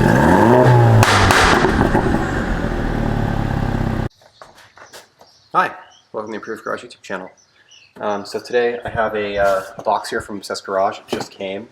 Hi, welcome to the Improved Garage YouTube channel. So today I have a box here from Obsessed Garage. It just came.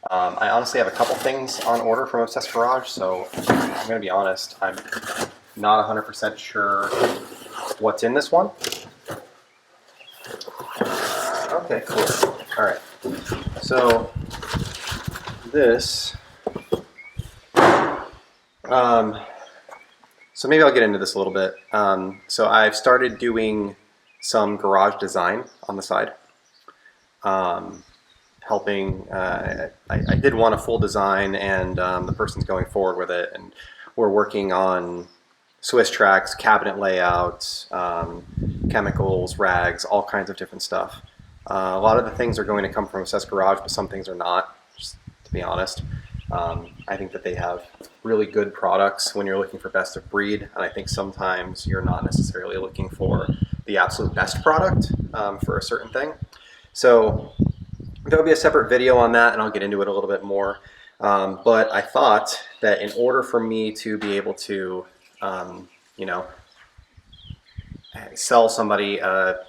I honestly have a couple things on order from Obsessed Garage, so I'm going to be honest, I'm not 100% sure what's in this one. Okay, cool. Alright, so this, so maybe I'll get into this a little bit. So I've started doing some garage design on the side. Helping, I did want a full design, and the person's going forward with it, and we're working on Swiss tracks, cabinet layouts, chemicals, rags, all kinds of different stuff. A lot of the things are going to come from Obsessed Garage, but some things are not, just to be honest. I think that they have really good products when you're looking for best of breed, and I think sometimes you're not necessarily looking for the absolute best product for a certain thing. So there'll be a separate video on that, and I'll get into it a little bit more. But I thought that in order for me to be able to, you know, sell somebody a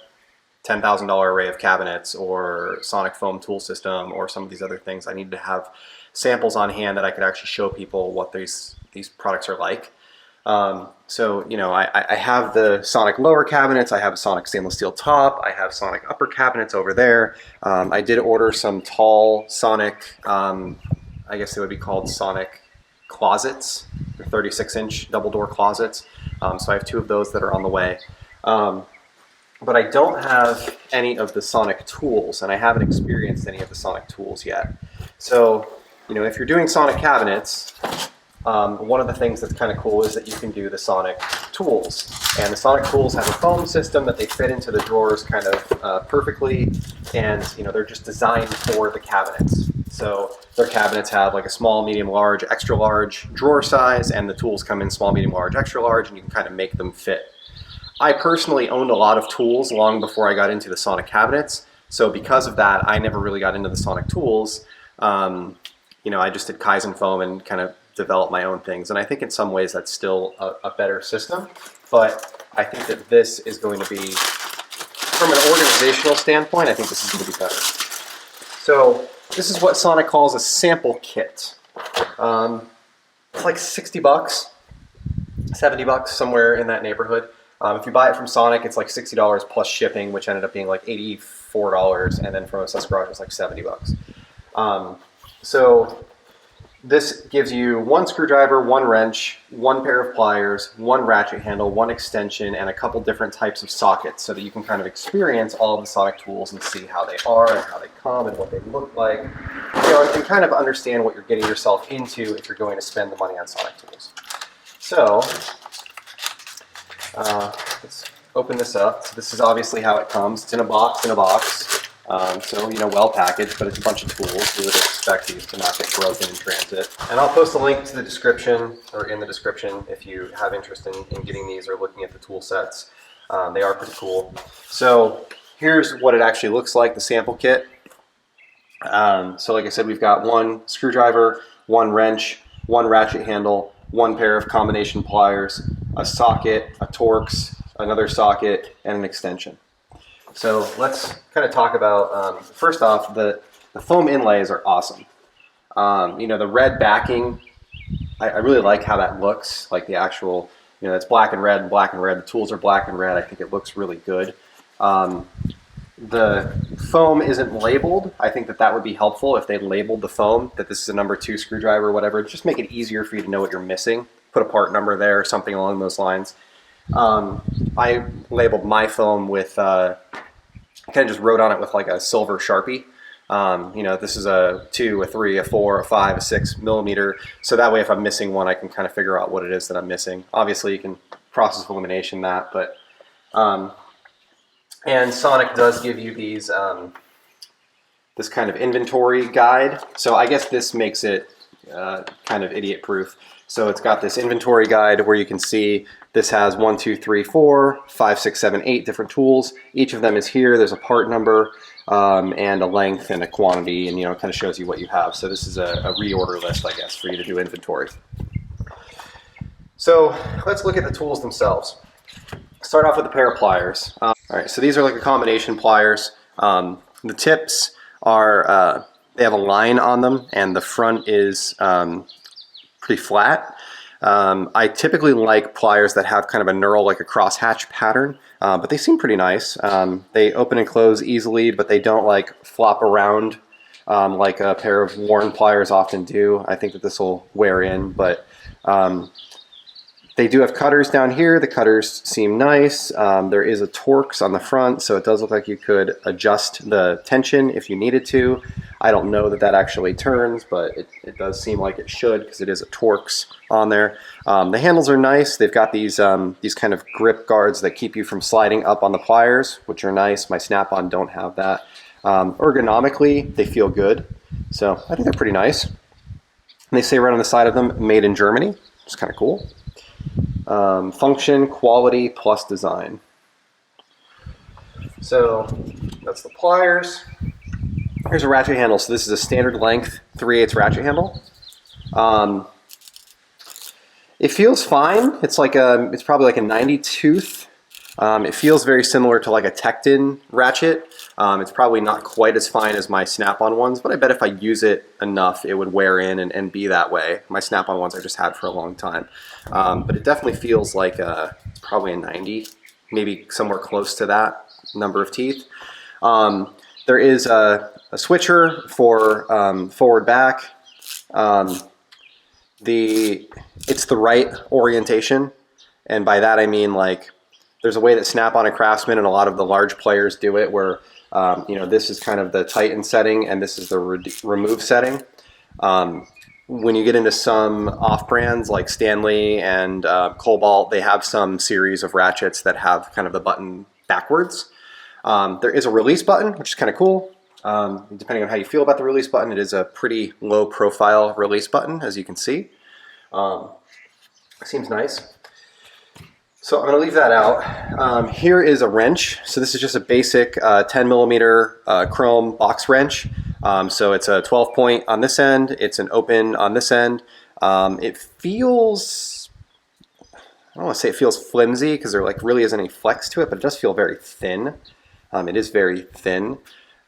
$10,000 array of cabinets or sonic foam tool system or some of these other things, I needed to have samples on hand that I could actually show people what these products are like. So, you know, I have the sonic lower cabinets, I have a sonic stainless steel top, I have sonic upper cabinets over there. I did order some tall sonic, I guess they would be called sonic closets, 36-inch double door closets. So I have 2 of those that are on the way. But I don't have any of the sonic tools, and I haven't experienced any of the sonic tools yet. So, you know, if you're doing sonic cabinets, one of the things that's kind of cool is that you can do the sonic tools. And the sonic tools have a foam system that they fit into the drawers kind of perfectly, and you know, they're just designed for the cabinets. So their cabinets have like a small, medium, large, extra large drawer size, and the tools come in small, medium, large, extra large, and you can kind of make them fit. I personally owned a lot of tools long before I got into the sonic cabinets, so because of that, I never really got into the sonic tools. You know, I just did Kaizen foam and kind of developed my own things, and I think in some ways that's still a better system, but I think that this is going to be, from an organizational standpoint, I think this is going to be better. So this is what Sonic calls a sample kit. It's like 60 bucks, 70 bucks, somewhere in that neighborhood. If you buy it from Sonic, it's like $60 plus shipping, which ended up being like $84, and then from Obsessed Garage, it's like 70 bucks. So this gives you 1 screwdriver, 1 wrench, 1 pair of pliers, 1 ratchet handle, 1 extension, and a couple different types of sockets so that you can kind of experience all of the sonic tools and see how they are and how they come and what they look like. You know, and kind of understand what you're getting yourself into if you're going to spend the money on sonic tools. So let's open this up. So this is obviously how it comes. It's in a box, so, you know, well packaged, but it's a bunch of tools. We would expect these to not get broken in transit. And I'll post a link to the description, or in the description, if you have interest in getting these or looking at the tool sets. They are pretty cool. So here's what it actually looks like, the sample kit. So like I said, we've got 1 screwdriver, 1 wrench, 1 ratchet handle, 1 pair of combination pliers, a socket, a Torx, another socket, and an extension. So let's kind of talk about, first off, the foam inlays are awesome. You know, the red backing, I really like how that looks, like the actual, you know, it's black and red and black and red. The tools are black and red. I think it looks really good. The foam isn't labeled. I think that that would be helpful if they labeled the foam, that this is a number 2 screwdriver or whatever. Just make it easier for you to know what you're missing. Put a part number there or something along those lines. I labeled my foam with, kind of just wrote on it with like a silver Sharpie. You know, this is a 2, a 3, a 4, a 5, a 6 millimeter. So that way if I'm missing one, I can kind of figure out what it is that I'm missing. Obviously you can process of elimination that, but, and Sonic does give you these, this kind of inventory guide. So I guess this makes it kind of idiot proof. So it's got this inventory guide where you can see this has 1, 2, 3, 4, 5, 6, 7, 8 different tools. Each of them is here. There's a part number and a length and a quantity, and you know, it kind of shows you what you have. So this is a reorder list, I guess, for you to do inventory. So let's look at the tools themselves. Start off with a pair of pliers. All right, so these are like a combination pliers. The tips are, they have a line on them, and the front is pretty flat. I typically like pliers that have kind of a knurl, like a crosshatch pattern, but they seem pretty nice. They open and close easily, but they don't like flop around like a pair of worn pliers often do. I think that this will wear in, but they do have cutters down here. The cutters seem nice. There is a Torx on the front, so it does look like you could adjust the tension if you needed to. I don't know that that actually turns, but it does seem like it should because it is a Torx on there. The handles are nice. They've got these kind of grip guards that keep you from sliding up on the pliers, which are nice. My Snap-on don't have that. Ergonomically, they feel good, so I think they're pretty nice. And they say right on the side of them, made in Germany, which is kind of cool. Function, quality, plus design. So that's the pliers. Here's a ratchet handle. So this is a standard length 3/8 ratchet handle. It feels fine. It's probably like a 90 tooth. It feels very similar to like a Tekton ratchet. It's probably not quite as fine as my Snap-on ones, but I bet if I use it enough, it would wear in and be that way. My Snap-on ones I just had for a long time. But it definitely feels like probably a 90, maybe somewhere close to that number of teeth. There is a switcher for forward back. It's the right orientation, and by that I mean like there's a way that Snap-on and Craftsman and a lot of the large players do it where this is kind of the tighten setting and this is the remove setting. When you get into some off-brands like Stanley and Cobalt, they have some series of ratchets that have kind of the button backwards. There is a release button, which is kind of cool. Depending on how you feel about the release button, it is a pretty low profile release button, as you can see. Seems nice. So I'm going to leave that out. Here is a wrench. So this is just a basic 10 millimeter chrome box wrench. So it's a 12 point on this end. It's an open on this end. It feels, I don't want to say it feels flimsy because there like really isn't any flex to it, but it does feel very thin. It is very thin.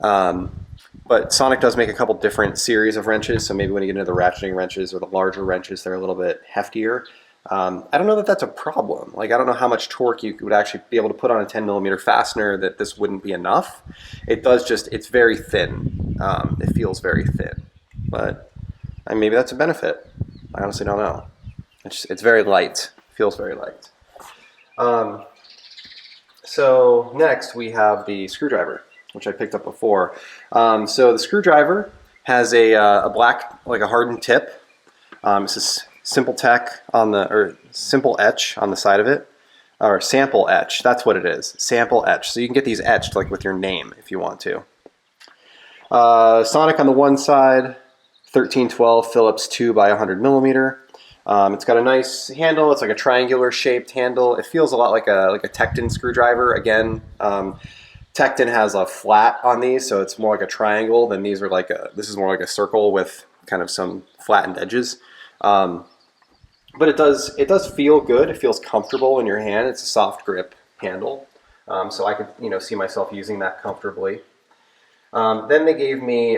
But Sonic does make a couple different series of wrenches. So maybe when you get into the ratcheting wrenches or the larger wrenches, they're a little bit heftier. I don't know that that's a problem. Like, I don't know how much torque you would actually be able to put on a 10 millimeter fastener that this wouldn't be enough. It does just, it's very thin. It feels very thin, but maybe that's a benefit. I honestly don't know. It's very light, feels very light. So next we have the screwdriver, which I picked up before. So the screwdriver has a black, like a hardened tip. This is Simple Tech or Simple Etch on the side of it, or Sample Etch. That's what it is. Sample Etch. So you can get these etched like with your name if you want to. Sonic on the one side, 1312 Phillips 2 by 100 millimeter. It's got a nice handle. It's like a triangular shaped handle. It feels a lot like a Tekton screwdriver. Again, Tekton has a flat on these, so it's more like a triangle than these are like this is more like a circle with kind of some flattened edges. But it does feel good. It feels comfortable in your hand. It's a soft grip handle, so I could see myself using that comfortably. Then they gave me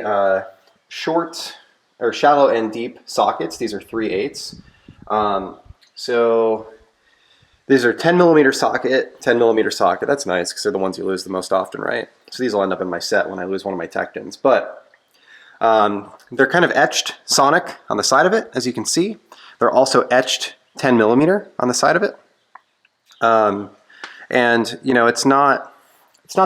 short or shallow and deep sockets. These are 3/8. So these are 10 millimeter socket, 10 millimeter socket. That's nice because they're the ones you lose the most often, right? So these will end up in my set when I lose one of my Tektons. But they're kind of etched Sonic on the side of it, as you can see. They're also etched 10 millimeter on the side of it. And it's not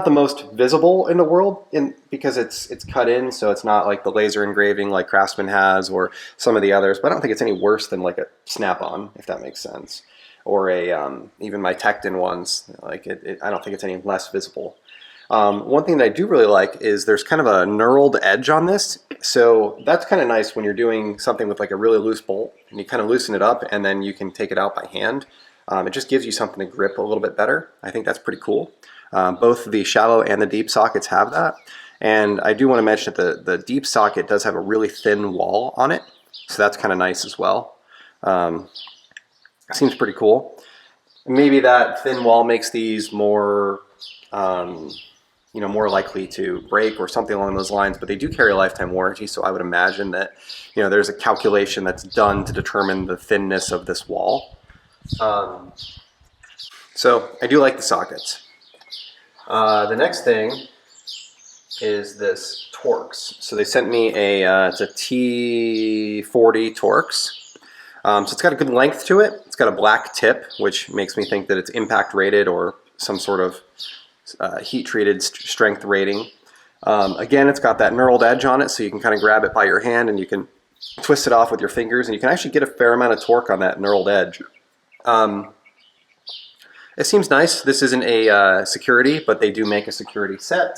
the most visible in the world because it's cut in, so it's not like the laser engraving like Craftsman has or some of the others. But I don't think it's any worse than like a Snap-on, if that makes sense, or even my Tekton ones. Like I don't think it's any less visible. One thing that I do really like is there's kind of a knurled edge on this. So that's kind of nice when you're doing something with like a really loose bolt and you kind of loosen it up and then you can take it out by hand. It just gives you something to grip a little bit better. I think that's pretty cool. Both the shallow and the deep sockets have that. And I do want to mention that the deep socket does have a really thin wall on it. So that's kind of nice as well. Seems pretty cool. Maybe that thin wall makes these more, more likely to break or something along those lines, but they do carry a lifetime warranty, so I would imagine that, there's a calculation that's done to determine the thinness of this wall. So I do like the sockets. The next thing is this Torx. So they sent me it's a T40 Torx. So it's got a good length to it. It's got a black tip, which makes me think that it's impact rated or some sort of heat treated strength rating. Again, it's got that knurled edge on it, so you can kind of grab it by your hand and you can twist it off with your fingers, and you can actually get a fair amount of torque on that knurled edge. It seems nice. This isn't a security, but they do make a security set.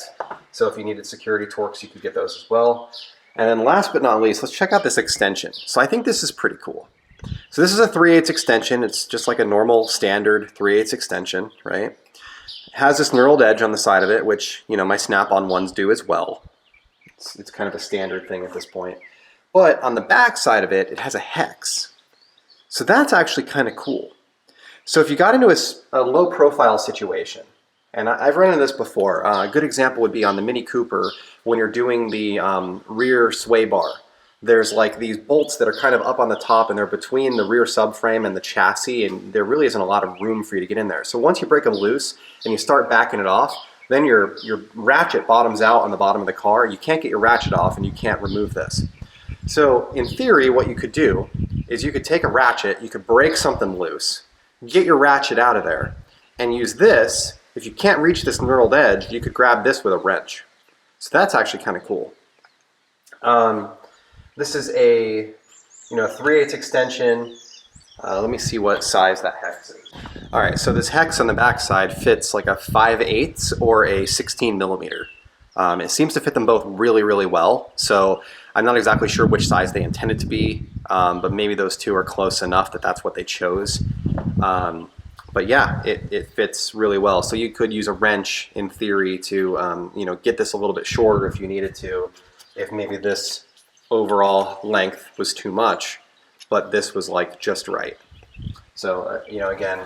So if you needed security Torx, you could get those as well. And then last but not least, let's check out this extension. So I think this is pretty cool. So this is a 3/8 extension. It's just like a normal standard 3/8 extension, right? It has this knurled edge on the side of it, which, my snap-on ones do as well. It's kind of a standard thing at this point. But on the back side of it, it has a hex. So that's actually kind of cool. So if you got into a low-profile situation, and I've run into this before, a good example would be on the Mini Cooper when you're doing the rear sway bar. There's like these bolts that are kind of up on the top, and they're between the rear subframe and the chassis, and there really isn't a lot of room for you to get in there. So once you break them loose and you start backing it off, then your ratchet bottoms out on the bottom of the car. You can't get your ratchet off, and you can't remove this. So in theory, what you could do is you could take a ratchet, you could break something loose, get your ratchet out of there, and use this. If you can't reach this knurled edge, you could grab this with a wrench. So that's actually kind of cool. This is a 3/8 extension. Let me see what size that hex is. All right, so this hex on the back side fits like a 5/8 or a 16 millimeter. It seems to fit them both really, really well. So I'm not exactly sure which size they intended to be, but maybe those two are close enough that that's what they chose. But yeah, it fits really well. So you could use a wrench in theory to get this a little bit shorter if you needed to, if maybe this overall length was too much, but this was like just right. So again,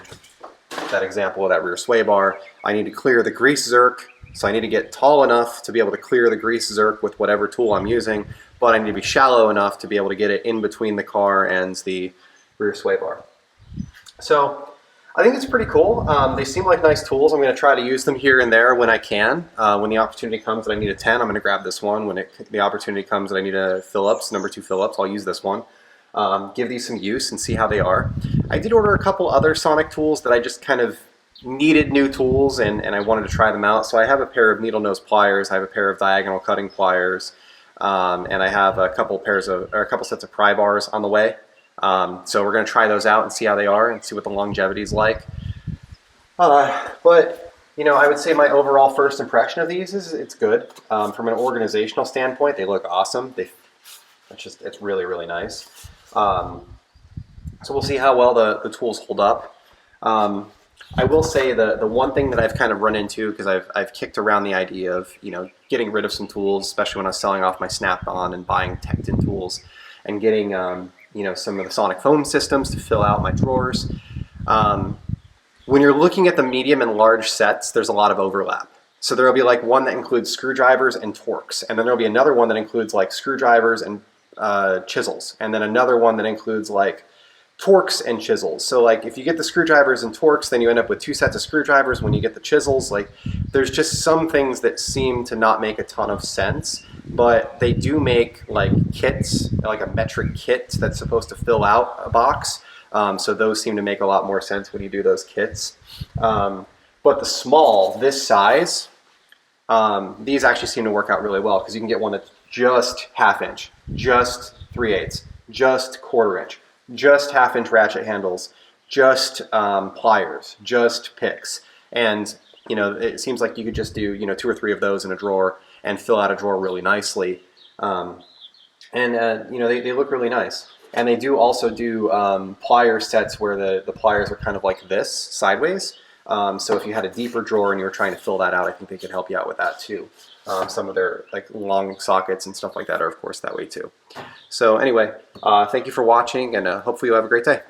that example of that rear sway bar, I need to clear the grease zerk, so I need to get tall enough to be able to clear the grease zerk with whatever tool I'm using, but I need to be shallow enough to be able to get it in between the car and the rear sway bar. So I think it's pretty cool. They seem like nice tools. I'm going to try to use them here and there when I can. When the opportunity comes that I need a 10, I'm going to grab this one. When the opportunity comes that I need a Phillips, number 2 Phillips, I'll use this one. Give these some use and see how they are. I did order a couple other sonic tools that I just kind of needed new tools, and I wanted to try them out. So I have a pair of needle nose pliers, I have a pair of diagonal cutting pliers, and I have a couple sets of pry bars on the way. So we're going to try those out and see how they are and see what the longevity is like. But I would say my overall first impression of these is it's good. From an organizational standpoint, they look awesome. It's really, really nice. So we'll see how well the tools hold up. I will say the one thing that I've kind of run into, because I've kicked around the idea of getting rid of some tools, especially when I was selling off my Snap-on and buying Tecton tools, and getting some of the sonic foam systems to fill out my drawers. When you're looking at the medium and large sets, there's a lot of overlap. So there'll be like one that includes screwdrivers and Torx, and then there'll be another one that includes like screwdrivers and chisels, and then another one that includes like Torx and chisels. So like if you get the screwdrivers and Torx, then you end up with 2 sets of screwdrivers. When you get the chisels, like there's just some things that seem to not make a ton of sense, but they do make like kits, like a metric kit that's supposed to fill out a box. So those seem to make a lot more sense when you do those kits. But the small, this size, these actually seem to work out really well, because you can get one that's just 1/2 inch, just 3/8, just 1/4 inch, just 1/2 inch ratchet handles, just pliers, just picks. And it seems like you could just do 2 or 3 of those in a drawer and fill out a drawer really nicely. They look really nice. And they do also do plier sets where the pliers are kind of like this, sideways. So if you had a deeper drawer and you were trying to fill that out, I think they could help you out with that too. Some of their like long sockets and stuff like that are of course that way too. So anyway, thank you for watching, and hopefully you have a great day.